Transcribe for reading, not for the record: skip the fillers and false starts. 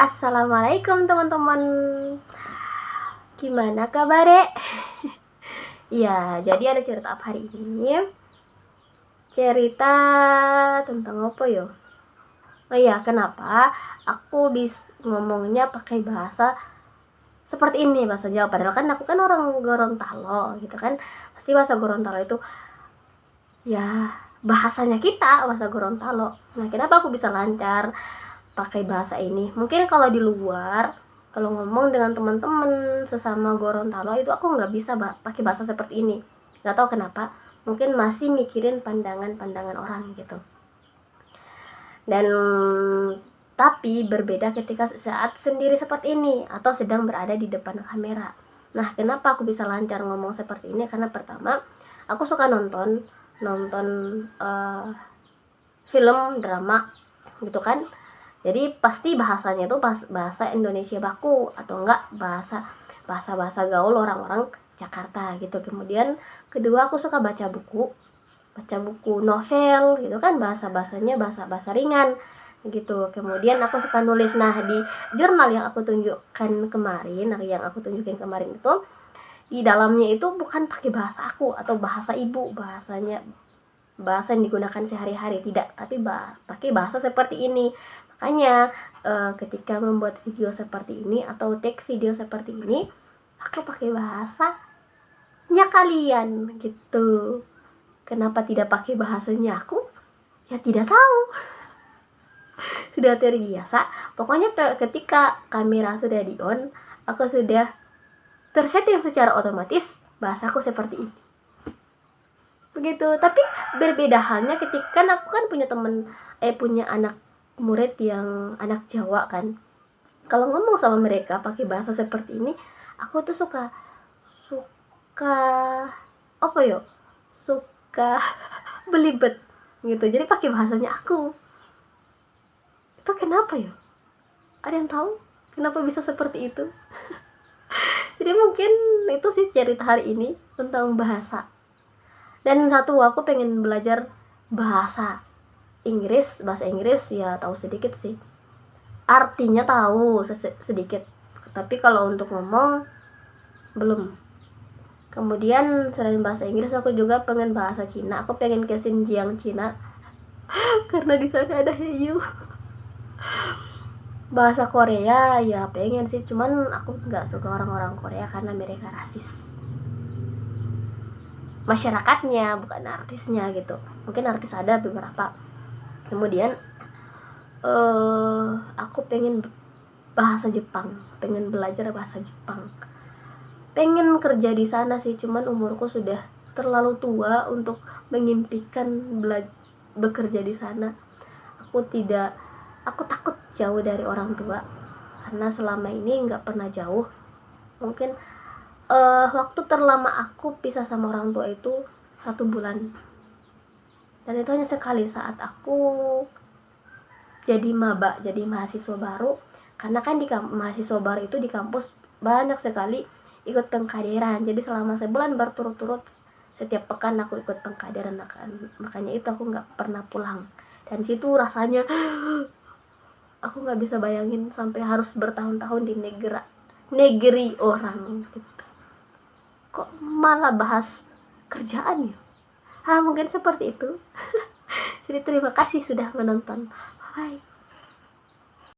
Assalamualaikum teman-teman. Gimana kabar? Ya, jadi ada cerita apa hari ini? Cerita tentang apa yo? Oh iya, kenapa aku ngomongnya pakai bahasa seperti ini, bahasa Jawa? Padahal kan aku kan orang Gorontalo gitu kan. Pasti bahasa Gorontalo itu ya bahasanya kita, bahasa Gorontalo. Nah, kenapa aku bisa lancar pakai bahasa ini? Mungkin kalau di luar, kalau ngomong dengan teman-teman sesama Gorontalo itu aku nggak bisa pakai bahasa seperti ini. Nggak tahu kenapa. Mungkin masih mikirin pandangan-pandangan orang gitu. Dan tapi berbeda ketika saat sendiri seperti ini atau sedang berada di depan kamera. Nah, kenapa aku bisa lancar ngomong seperti ini? Karena pertama, aku suka nonton film drama gitu kan. Jadi pasti bahasanya itu bahasa Indonesia baku atau enggak bahasa gaul orang-orang Jakarta gitu. Kemudian kedua, aku suka baca buku novel gitu kan, bahasanya bahasa ringan gitu. Kemudian aku suka nulis. Nah, di jurnal yang aku tunjukkan kemarin itu di dalamnya itu bukan pakai bahasa aku atau bahasa ibu, bahasa yang digunakan sehari-hari, tidak, tapi pakai bahasa seperti ini. Makanya ketika membuat video seperti ini atau take video seperti ini, aku pakai bahasanya kalian gitu. Kenapa tidak pakai bahasanya aku? Ya tidak tahu. Sudah terbiasa. Pokoknya ketika kamera sudah di on, aku sudah tersetting secara otomatis bahasaku seperti ini. Begitu. Tapi berbeda halnya ketika aku kan punya anak murid yang anak Jawa kan. Kalau ngomong sama mereka pakai bahasa seperti ini, aku tuh suka apa yo? Suka belibet gitu. Jadi pakai bahasanya aku. Itu kenapa ya? Ada yang tahu kenapa bisa seperti itu? Jadi mungkin itu sih cerita hari ini tentang bahasa. Dan satu, aku pengen belajar bahasa Inggris ya, tahu sedikit sih. Artinya tahu sedikit. Tapi kalau untuk ngomong belum. Kemudian selain bahasa Inggris, aku juga pengen bahasa Cina. Aku pengen ke Xinjiang, Cina. Karena di sana ada Heiyu. Bahasa Korea ya pengen sih, cuman aku nggak suka orang-orang Korea karena mereka rasis. Masyarakatnya, bukan artisnya gitu. Mungkin artis ada beberapa. Kemudian aku pengen bahasa Jepang, pengen belajar bahasa Jepang, pengen kerja di sana sih. Cuman umurku sudah terlalu tua untuk mengimpikan bekerja di sana. Aku takut jauh dari orang tua karena selama ini nggak pernah jauh. Mungkin waktu terlama aku pisah sama orang tua itu 1 bulan, dan itu hanya sekali saat aku jadi mahasiswa baru. Karena kan di mahasiswa baru itu di kampus banyak sekali ikut pengkaderan. Jadi selama sebulan berturut-turut setiap pekan aku ikut pengkaderan. Makanya itu aku nggak pernah pulang. Dan situ rasanya aku nggak bisa bayangin sampai harus bertahun-tahun di negeri orang gitu. Kok malah bahas kerjaan ya? Mungkin seperti itu. Jadi terima kasih sudah menonton. Bye.